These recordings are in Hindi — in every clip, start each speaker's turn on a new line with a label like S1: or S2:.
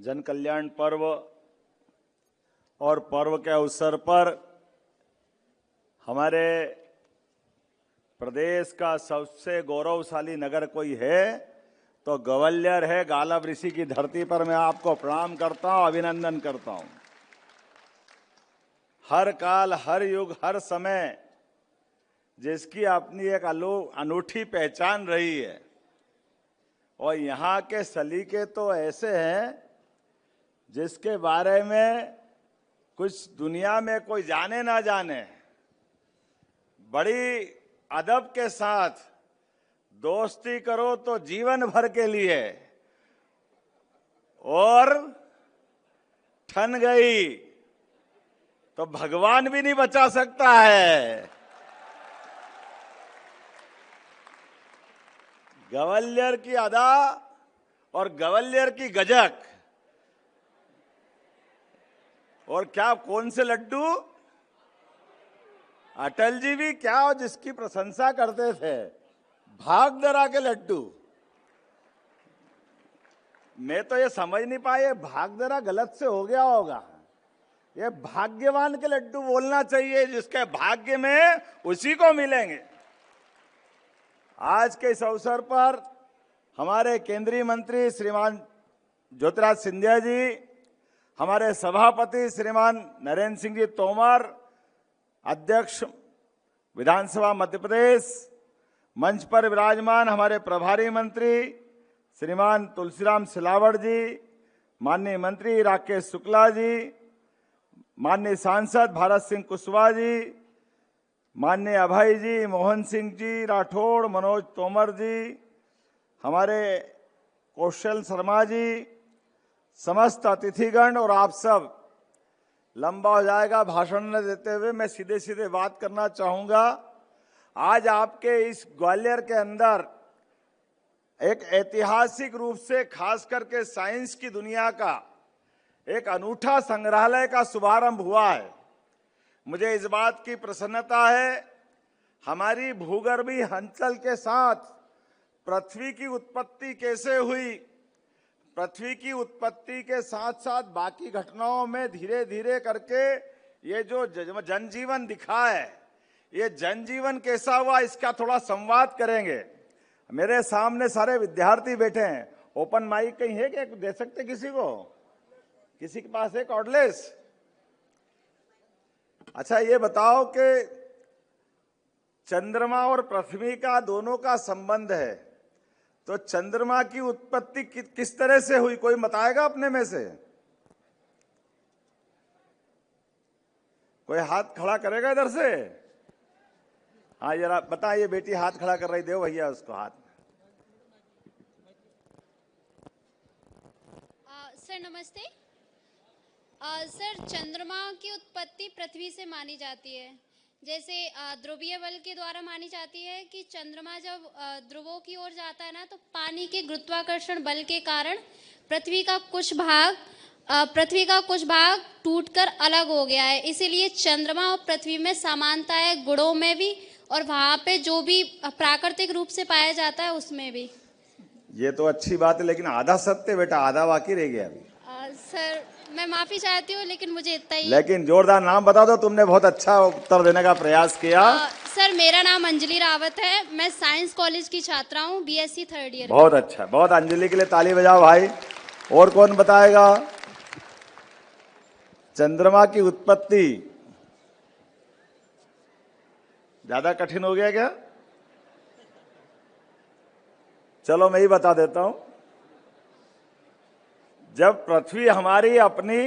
S1: जन कल्याण पर्व और पर्व के अवसर पर हमारे प्रदेश का सबसे गौरवशाली नगर कोई है तो ग्वालियर है। गालव ऋषि की धरती पर मैं आपको प्रणाम करता हूं, अभिनंदन करता हूं। हर काल, हर युग, हर समय जिसकी अपनी एक अनूठी पहचान रही है और यहाँ के सलीके तो ऐसे हैं जिसके बारे में कुछ दुनिया में कोई जाने ना जाने। बड़ी अदब के साथ दोस्ती करो तो जीवन भर के लिए, और ठन गई तो भगवान भी नहीं बचा सकता है। ग्वालियर की अदा और ग्वालियर की गजक, और क्या कौन से लड्डू, अटल जी भी क्या और जिसकी प्रशंसा करते थे, भागदरा के लड्डू। मैं तो ये समझ नहीं पाया, भागदरा गलत से हो गया होगा। ये भाग्यवान के लड्डू बोलना चाहिए, जिसके भाग्य में उसी को मिलेंगे। आज के इस अवसर पर हमारे केंद्रीय मंत्री श्रीमान ज्योतिराज सिंधिया जी, हमारे सभापति श्रीमान नरेंद्र सिंह जी तोमर, अध्यक्ष विधानसभा मध्य प्रदेश, मंच पर विराजमान हमारे प्रभारी मंत्री श्रीमान तुलसीराम सिलावट जी, माननीय मंत्री राकेश शुक्ला जी, माननीय सांसद भारत सिंह कुशवाहा जी, माननीय अभय जी, मोहन सिंह जी राठौड़, मनोज तोमर जी, हमारे कौशल शर्मा जी, समस्त अतिथिगण और आप सब। लंबा हो जाएगा भाषण न देते हुए, मैं सीधे सीधे बात करना चाहूंगा। आज आपके इस ग्वालियर के अंदर एक ऐतिहासिक रूप से खास करके साइंस की दुनिया का एक अनूठा संग्रहालय का शुभारंभ हुआ है। मुझे इस बात की प्रसन्नता है, हमारी भूगर्भी हलचल के साथ पृथ्वी की उत्पत्ति कैसे हुई, पृथ्वी की उत्पत्ति के साथ साथ बाकी घटनाओं में धीरे धीरे करके ये जो जनजीवन दिखा है, ये जनजीवन कैसा हुआ, इसका थोड़ा संवाद करेंगे। मेरे सामने सारे विद्यार्थी बैठे हैं। ओपन माइक कहीं है क्या, दे सकते किसी को? किसी के पास है कॉर्डलेस? अच्छा, ये बताओ कि चंद्रमा और पृथ्वी का दोनों का संबंध है, तो चंद्रमा की उत्पत्ति किस तरह से हुई, कोई बताएगा अपने में से? कोई हाथ खड़ा करेगा इधर से? हाँ जरा बताइए, बेटी हाथ खड़ा कर रही, दो भैया उसको हाथ।
S2: सर नमस्ते। सर, चंद्रमा की उत्पत्ति पृथ्वी से मानी जाती है। जैसे ध्रुवीय बल के द्वारा मानी जाती है कि चंद्रमा जब ध्रुवों की ओर जाता है ना, तो पानी के गुरुत्वाकर्षण बल के कारण पृथ्वी का कुछ भाग टूटकर अलग हो गया है। इसीलिए चंद्रमा और पृथ्वी में समानता है, गुणों में भी और वहां पे जो भी प्राकृतिक रूप से पाया जाता है उसमें भी।
S1: ये तो अच्छी बात है, लेकिन आधा सत्य बेटा, आधा बाकी रह गया अभी।
S2: सर मैं माफी चाहती हूँ, लेकिन मुझे इतना ही।
S1: लेकिन जोरदार नाम बता दो, तुमने बहुत अच्छा उत्तर देने का प्रयास किया।
S2: सर मेरा नाम अंजलि रावत है, मैं साइंस कॉलेज की छात्रा हूँ, BSc 3rd ईयर।
S1: बहुत अच्छा, बहुत। अंजलि के लिए ताली बजाओ भाई। और कौन बताएगा चंद्रमा की उत्पत्ति? ज्यादा कठिन हो गया क्या? चलो मैं ही बता देता हूं। जब पृथ्वी हमारी अपनी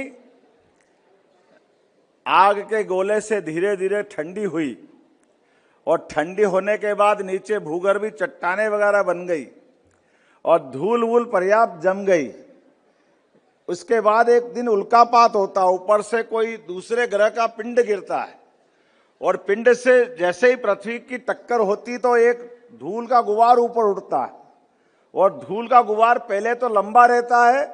S1: आग के गोले से धीरे धीरे ठंडी हुई और ठंडी होने के बाद नीचे भूगर्भी चट्टानें वगैरह बन गई और धूल वूल पर्याप्त जम गई, उसके बाद एक दिन उल्कापात होता है, ऊपर से कोई दूसरे ग्रह का पिंड गिरता है और पिंड से जैसे ही पृथ्वी की टक्कर होती तो एक धूल का गुबार ऊपर उठता है, और धूल का गुबार पहले तो लंबा रहता है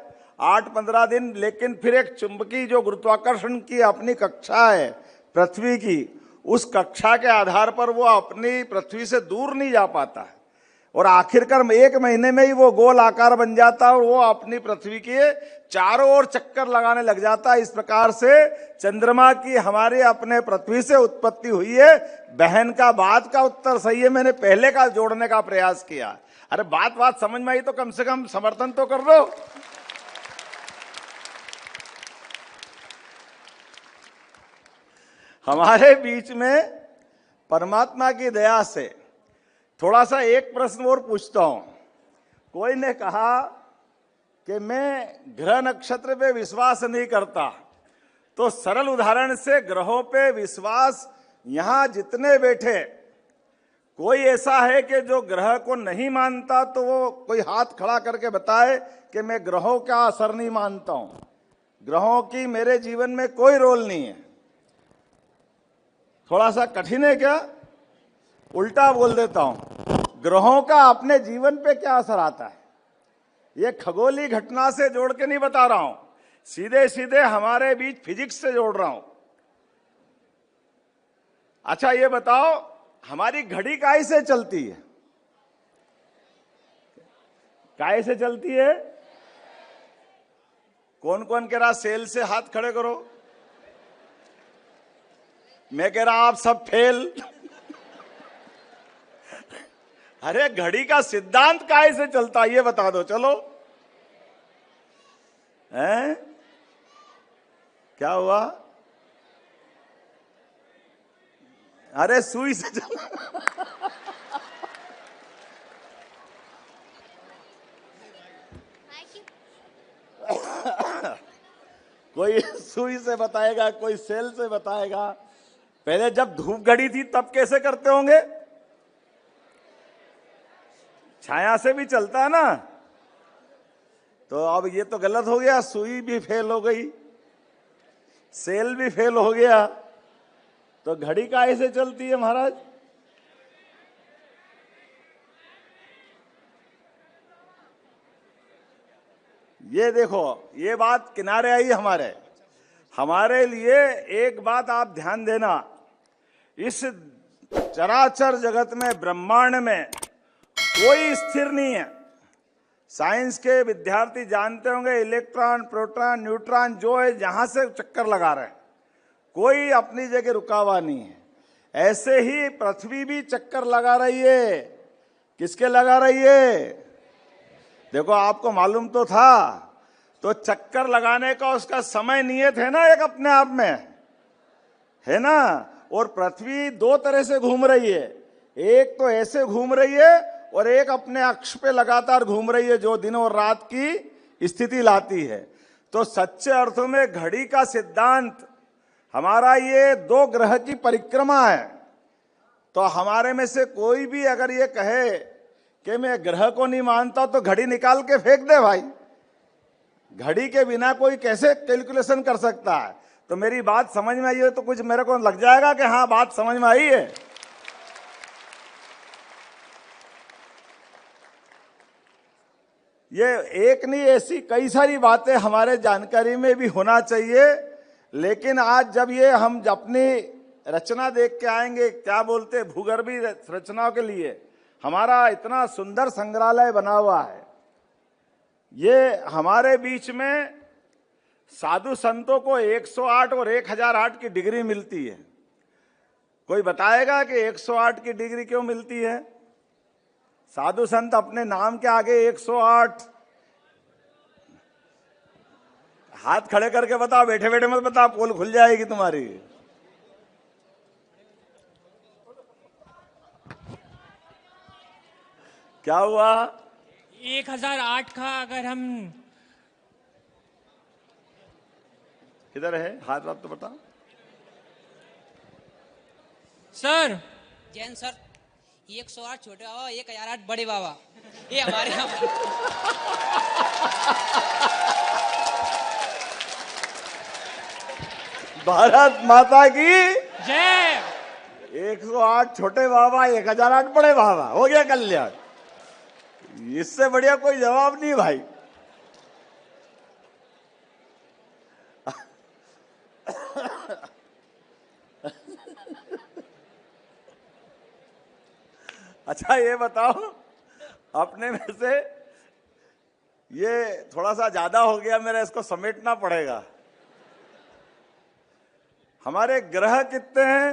S1: 8-15 दिन, लेकिन फिर एक चुंबकीय जो गुरुत्वाकर्षण की अपनी कक्षा है पृथ्वी की, उस कक्षा के आधार पर वो अपनी पृथ्वी से दूर नहीं जा पाता है और आखिरकार 1 महीने में ही वो गोल आकार बन जाता है और वो अपनी पृथ्वी के चारों ओर चक्कर लगाने लग जाता है। इस प्रकार से चंद्रमा की हमारे अपने पृथ्वी से उत्पत्ति हुई है। बहन का बात का उत्तर सही है, मैंने पहले का जोड़ने का प्रयास किया। अरे बात समझ में आई तो कम से कम समर्थन तो कर दो। हमारे बीच में परमात्मा की दया से थोड़ा सा एक प्रश्न और पूछता हूं। कोई ने कहा कि मैं ग्रह नक्षत्र पे विश्वास नहीं करता, तो सरल उदाहरण से ग्रहों पे विश्वास, यहां जितने बैठे कोई ऐसा है कि जो ग्रह को नहीं मानता, तो वो कोई हाथ खड़ा करके बताए कि मैं ग्रहों का असर नहीं मानता हूं, ग्रहों की मेरे जीवन में कोई रोल नहीं है। थोड़ा सा कठिन है क्या? उल्टा बोल देता हूं, ग्रहों का अपने जीवन पे क्या असर आता है, ये खगोलीय घटना से जोड़ के नहीं बता रहा हूं, सीधे सीधे हमारे बीच फिजिक्स से जोड़ रहा हूं। अच्छा ये बताओ, हमारी घड़ी काहे से चलती है? काहे से चलती है? कौन कौन कह रहा सेल से? हाथ खड़े करो। मैं कह रहा आप सब फेल। अरे घड़ी का सिद्धांत काहे से चलता है ये बता दो। चलो हैं? क्या हुआ? अरे सुई से चल। कोई सुई से बताएगा, कोई सेल से बताएगा। पहले जब धूप घड़ी थी तब कैसे करते होंगे? छाया से भी चलता है ना। तो अब ये तो गलत हो गया, सुई भी फेल हो गई, सेल भी फेल हो गया, तो घड़ी काहे से चलती है महाराज? ये देखो, ये बात किनारे आई हमारे लिए। एक बात आप ध्यान देना, इस चराचर जगत में, ब्रह्मांड में कोई स्थिर नहीं है। साइंस के विद्यार्थी जानते होंगे, इलेक्ट्रॉन, प्रोटॉन, न्यूट्रॉन जो है जहां से चक्कर लगा रहे हैं, कोई अपनी जगह रुका हुआ नहीं है। ऐसे ही पृथ्वी भी चक्कर लगा रही है। किसके लगा रही है? देखो आपको मालूम तो था, तो चक्कर लगाने का उसका समय नियत है ना, एक अपने आप में है ना। और पृथ्वी दो तरह से घूम रही है, एक तो ऐसे घूम रही है और एक अपने अक्ष पे लगातार घूम रही है, जो दिन और रात की स्थिति लाती है। तो सच्चे अर्थों में घड़ी का सिद्धांत हमारा ये दो ग्रह की परिक्रमा है। तो हमारे में से कोई भी अगर ये कहे कि मैं ग्रह को नहीं मानता, तो घड़ी निकाल के फेंक दे भाई। घड़ी के बिना कोई कैसे कैलकुलेशन कर सकता है? तो मेरी बात समझ में आई है तो कुछ मेरे को लग जाएगा कि हाँ बात समझ में आई है। ये एक नहीं, ऐसी कई सारी बातें हमारे जानकारी में भी होना चाहिए। लेकिन आज जब ये हम अपनी रचना देख के आएंगे, क्या बोलते, भूगर्भीय रचनाओं के लिए हमारा इतना सुंदर संग्रहालय बना हुआ है। ये हमारे बीच में साधु संतों को 108 और 1008 की डिग्री मिलती है। कोई बताएगा कि 108 की डिग्री क्यों मिलती है? साधु संत अपने नाम के आगे 108। हाथ खड़े करके बताओ, बैठे बैठे मत बताओ, पोल खुल जाएगी तुम्हारी। क्या हुआ?
S3: 1008 का अगर हम,
S1: किधर है हाथ? बात तो बताओ
S3: सर।
S4: जैन सर, 108 छोटे बाबा, 1008 बड़े बाबा, ये हमारे यहाँ।
S1: भारत माता की
S3: जय।
S1: 108 छोटे बाबा, 1008 बड़े बाबा, हो गया कल्याण। इससे बढ़िया कोई जवाब नहीं भाई। अच्छा ये बताओ, अपने में से ये थोड़ा सा ज्यादा हो गया मेरा, इसको समेटना पड़ेगा। हमारे ग्रह कितने हैं?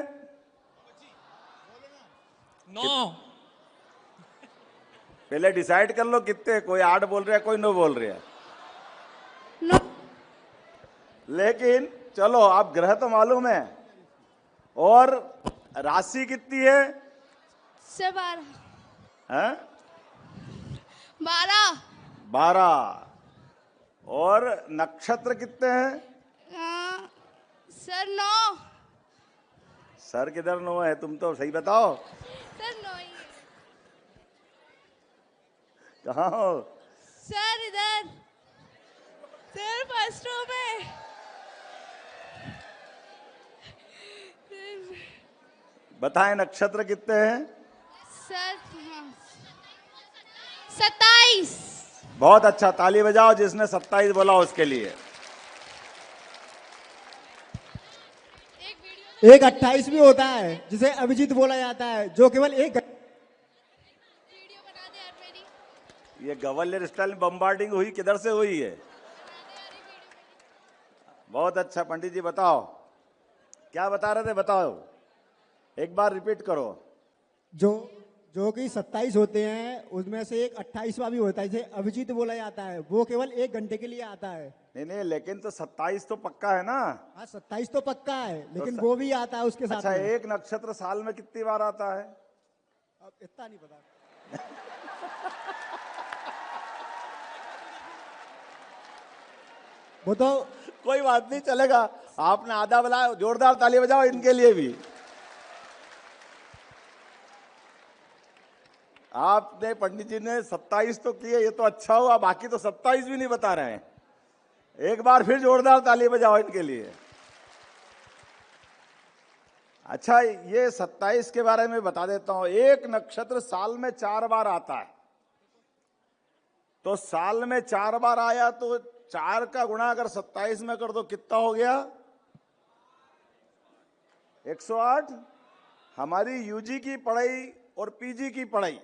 S3: 9।
S1: पहले डिसाइड कर लो कितने। कोई 8 बोल रहा है, कोई 9 बोल रहा है। लेकिन चलो, आप ग्रह तो मालूम है। और राशि कितनी है?
S2: सर 12।
S1: हैं?
S2: 12।
S1: 12। और नक्षत्र कितने हैं?
S2: सर 9।
S1: सर किधर 9 है? तुम तो सही बताओ,
S2: सर 9 ही है।
S1: कहाँ हो?
S2: सर इधर, सर फर्स्ट रो में।
S1: बताएं नक्षत्र कितने हैं?
S2: सर 27।
S1: बहुत अच्छा, ताली बजाओ जिसने 27 बोला उसके लिए।
S5: एक 28 भी होता है जिसे अभिजीत बोला जाता है, जो केवल एक
S2: वीडियो बना दे यार मेरी।
S1: ये गवर्नर स्टाइल में बम्बार्डिंग हुई, किधर से हुई है? बहुत अच्छा। पंडित जी बताओ, क्या बता रहे थे? बताओ, एक बार रिपीट करो।
S5: जो कि 27 होते हैं, उसमें से एक 28वां भी होता है जिसे अभिजीत बोला जाता है, वो केवल 1 घंटे के लिए आता है।
S1: नहीं, लेकिन तो 27 तो पक्का है ना?
S5: हाँ, 27 तो पक्का है, लेकिन
S1: तो
S5: वो भी आता है उसके साथ
S1: अच्छा,
S5: में।
S1: एक नक्षत्र साल में कितनी बार आता है?
S5: अब इतना नहीं पता। वो तो
S1: कोई बात नहीं, चलेगा। आपने आधा बोला, जोरदार ताली बजाओ इनके लिए भी। आपने, पंडित जी ने 27 तो किए, ये तो अच्छा हुआ। बाकी तो 27 भी नहीं बता रहे हैं। एक बार फिर जोरदार ताली बजाओ इनके लिए। अच्छा, ये 27 के बारे में बता देता हूं। एक नक्षत्र साल में 4 बार आता है। तो साल में 4 बार आया तो 4 का गुणा अगर 27 में कर दो, कितना हो गया? 108। हमारी यूजी की पढ़ाई और पीजी की पढ़ाई,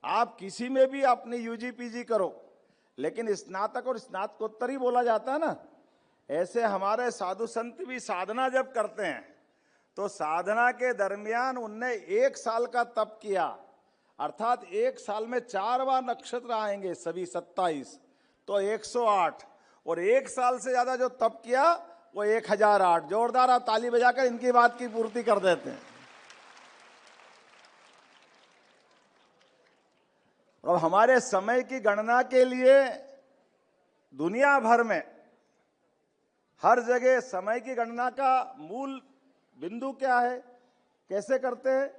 S1: आप किसी में भी अपनी यूजी पीजी करो, लेकिन स्नातक और स्नातकोत्तर ही बोला जाता है ना। ऐसे हमारे साधु संत भी साधना जब करते हैं तो साधना के दरमियान उनने 1 साल का तप किया, अर्थात 1 साल में 4 बार नक्षत्र आएंगे, सभी 27, तो 108। और 1 साल से ज्यादा जो तप किया वो 1008। जोरदार आप ताली बजाकर इनकी बात की पूर्ति कर देते हैं। अब हमारे समय की गणना के लिए दुनिया भर में हर जगह समय की गणना का मूल बिंदु क्या है, कैसे करते हैं?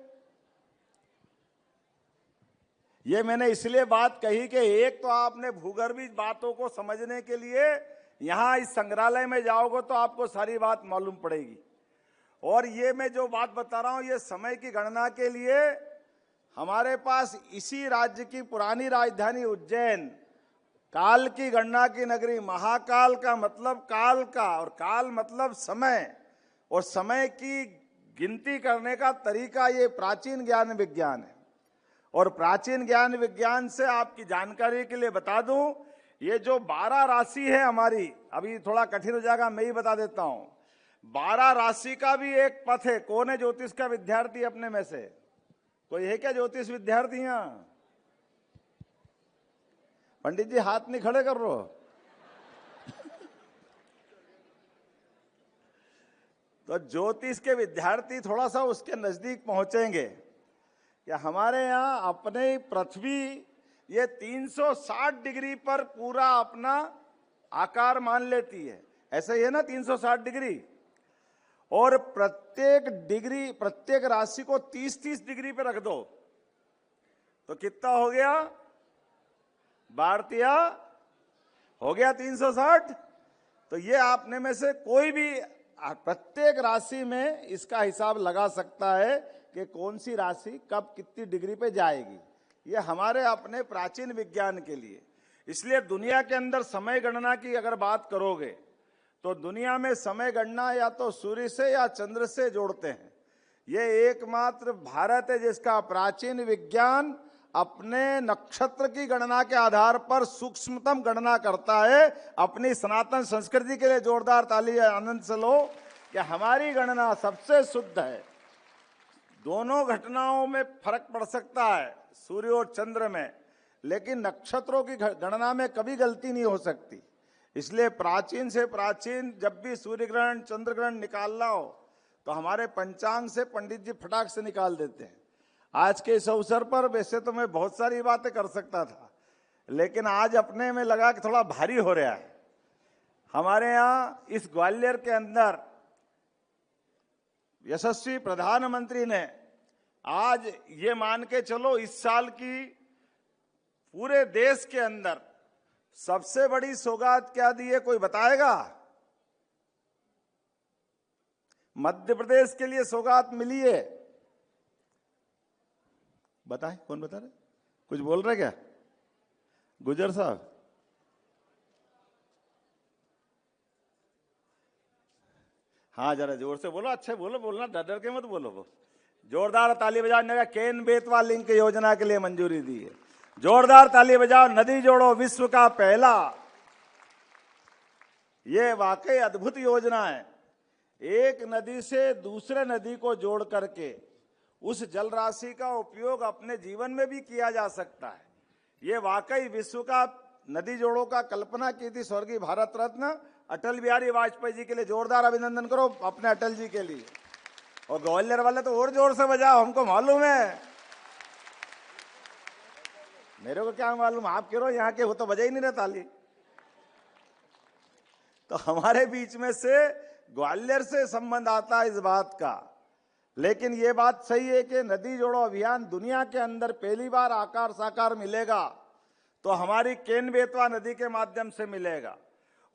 S1: ये मैंने इसलिए बात कही कि एक तो आपने भूगर्भीय बातों को समझने के लिए यहां इस संग्रहालय में जाओगे तो आपको सारी बात मालूम पड़ेगी। और ये मैं जो बात बता रहा हूं, ये समय की गणना के लिए हमारे पास इसी राज्य की पुरानी राजधानी उज्जैन, काल की गणना की नगरी, महाकाल का मतलब काल का, और काल मतलब समय, और समय की गिनती करने का तरीका ये प्राचीन ज्ञान विज्ञान है। और प्राचीन ज्ञान विज्ञान से आपकी जानकारी के लिए बता दूं, ये जो 12 राशि है हमारी, अभी थोड़ा कठिन हो जाएगा, मैं ही बता देता हूं। 12 राशि का भी एक पथ है। कौन है ज्योतिष का विद्यार्थी अपने में से? कोई है क्या ज्योतिष विद्यार्थी यहां? पंडित जी हाथ नहीं खड़े कर रहे हो। तो ज्योतिष के विद्यार्थी थोड़ा सा उसके नजदीक पहुंचेंगे कि हमारे यहाँ अपने पृथ्वी ये 360 डिग्री पर पूरा अपना आकार मान लेती है। ऐसा ही है ना, 360 डिग्री। और प्रत्येक डिग्री, प्रत्येक राशि को 30-30 डिग्री पे रख दो तो कितना हो गया? भारतीय हो गया 360। तो ये आपने में से कोई भी प्रत्येक राशि में इसका हिसाब लगा सकता है कि कौन सी राशि कब कितनी डिग्री पे जाएगी। ये हमारे अपने प्राचीन विज्ञान के लिए। इसलिए दुनिया के अंदर समय गणना की अगर बात करोगे तो दुनिया में समय गणना या तो सूर्य से या चंद्र से जोड़ते हैं। ये एकमात्र भारत है जिसका प्राचीन विज्ञान अपने नक्षत्र की गणना के आधार पर सूक्ष्मतम गणना करता है। अपनी सनातन संस्कृति के लिए जोरदार ताली आनंद से लो कि हमारी गणना सबसे शुद्ध है। दोनों घटनाओं में फर्क पड़ सकता है, सूर्य और चंद्र में, लेकिन नक्षत्रों की गणना में कभी गलती नहीं हो सकती। इसलिए प्राचीन से प्राचीन जब भी सूर्य ग्रहण चंद्र ग्रहण निकालना हो तो हमारे पंचांग से पंडित जी फटाक से निकाल देते हैं। आज के इस अवसर पर वैसे तो मैं बहुत सारी बातें कर सकता था, लेकिन आज अपने में लगा कि थोड़ा भारी हो रहा है। हमारे यहाँ इस ग्वालियर के अंदर यशस्वी प्रधानमंत्री ने आज ये मान के चलो इस साल की पूरे देश के अंदर सबसे बड़ी सौगात क्या दी है, कोई बताएगा? मध्य प्रदेश के लिए सौगात मिली है, बताएं, कौन बता रहे? कुछ बोल रहे क्या गुजर साहब? हाँ जरा जोर से बोलो, अच्छे बोलो, बोलना डर डर के मत बोलो। वो जोरदार ताली बजाने का केन बेतवा लिंक योजना के लिए मंजूरी दी है। जोरदार ताली बजाओ। नदी जोड़ो विश्व का पहला, ये वाकई अद्भुत योजना है। एक नदी से दूसरे नदी को जोड़ करके उस जल राशि का उपयोग अपने जीवन में भी किया जा सकता है। ये वाकई विश्व का नदी जोड़ों का कल्पना की थी स्वर्गीय भारत रत्न अटल बिहारी वाजपेयी जी के लिए। जोरदार अभिनंदन करो अपने अटल जी के लिए। और ग्वालियर वाले तो और जोर से बजाओ, हमको मालूम है। मेरे को क्या मालूम, आप कह रहे हो यहाँ के, वो तो बजा ही नहीं रहे ताली। तो हमारे बीच में से ग्वालियर से संबंध आता है इस बात का। लेकिन ये बात सही है कि नदी जोड़ो अभियान दुनिया के अंदर पहली बार आकार साकार मिलेगा तो हमारी केन बेतवा नदी के माध्यम से मिलेगा।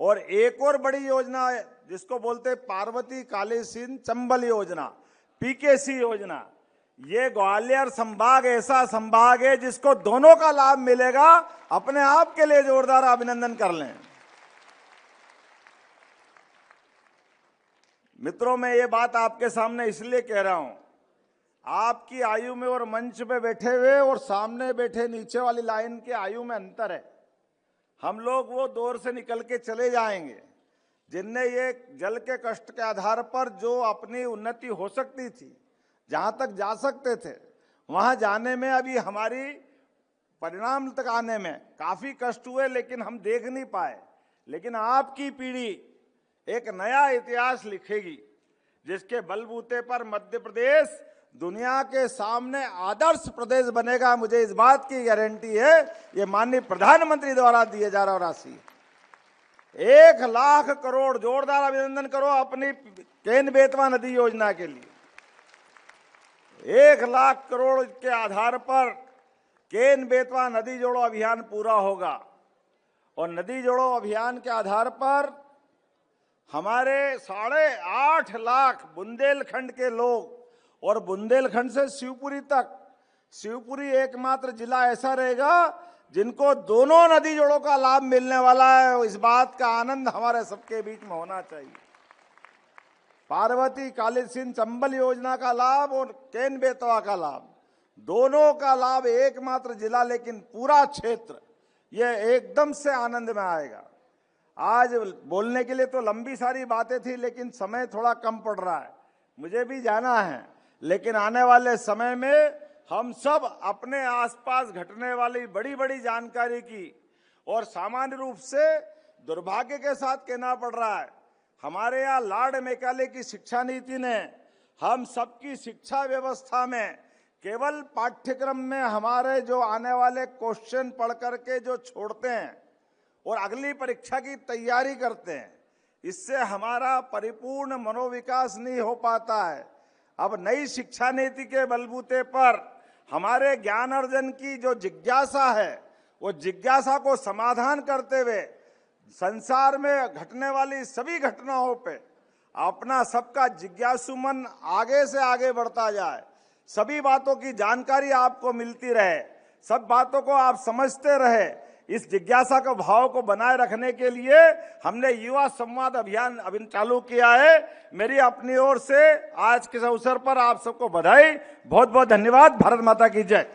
S1: और एक और बड़ी योजना है जिसको बोलते पार्वती काली सिंध चंबल योजना, पीकेसी योजना। ये ग्वालियर संभाग ऐसा संभाग है जिसको दोनों का लाभ मिलेगा। अपने आप के लिए जोरदार अभिनंदन कर लें। मित्रों, मैं ये बात आपके सामने इसलिए कह रहा हूं, आपकी आयु में और मंच पे बैठे हुए और सामने बैठे नीचे वाली लाइन के आयु में अंतर है। हम लोग वो दौर से निकल के चले जाएंगे जिनने ये जल के कष्ट के आधार पर जो अपनी उन्नति हो सकती थी, जहां तक जा सकते थे, वहां जाने में अभी हमारी परिणाम तक आने में काफी कष्ट हुए, लेकिन हम देख नहीं पाए। लेकिन आपकी पीढ़ी एक नया इतिहास लिखेगी जिसके बलबूते पर मध्य प्रदेश दुनिया के सामने आदर्श प्रदेश बनेगा। मुझे इस बात की गारंटी है। ये माननीय प्रधानमंत्री द्वारा दिए जा रहा राशि 1 लाख करोड़। जोरदार अभिनंदन करो अपनी केन बेतवा नदी योजना के लिए। 1 लाख करोड़ के आधार पर केन बेतवा नदी जोड़ो अभियान पूरा होगा। और नदी जोड़ो अभियान के आधार पर हमारे 8.5 लाख बुंदेलखंड के लोग, और बुंदेलखंड से शिवपुरी तक, शिवपुरी एकमात्र जिला ऐसा रहेगा जिनको दोनों नदी जोड़ों का लाभ मिलने वाला है। इस बात का आनंद हमारे सबके बीच में होना चाहिए। पार्वती काली सिंध चंबल योजना का लाभ और केन बेतवा का लाभ, दोनों का लाभ एकमात्र जिला, लेकिन पूरा क्षेत्र ये एकदम से आनंद में आएगा। आज बोलने के लिए तो लंबी सारी बातें थी, लेकिन समय थोड़ा कम पड़ रहा है, मुझे भी जाना है। लेकिन आने वाले समय में हम सब अपने आसपास घटने वाली बड़ी बड़ी जानकारी की, और सामान्य रूप से दुर्भाग्य के साथ कहना पड़ रहा है, हमारे यहाँ लॉर्ड मैकाले की शिक्षा नीति ने हम सबकी शिक्षा व्यवस्था में केवल पाठ्यक्रम में हमारे जो आने वाले क्वेश्चन पढ़ करके जो छोड़ते हैं और अगली परीक्षा की तैयारी करते हैं, इससे हमारा परिपूर्ण मनोविकास नहीं हो पाता है। अब नई शिक्षा नीति के बलबूते पर हमारे ज्ञान अर्जन की जो जिज्ञासा है, वो जिज्ञासा को समाधान करते हुए संसार में घटने वाली सभी घटनाओं पे अपना सबका जिज्ञासु मन आगे से आगे बढ़ता जाए, सभी बातों की जानकारी आपको मिलती रहे, सब बातों को आप समझते रहे। इस जिज्ञासा का भाव को बनाए रखने के लिए हमने युवा संवाद अभियान अभी चालू किया है। मेरी अपनी ओर से आज के अवसर पर आप सबको बधाई, बहुत बहुत धन्यवाद। भारत माता की जय।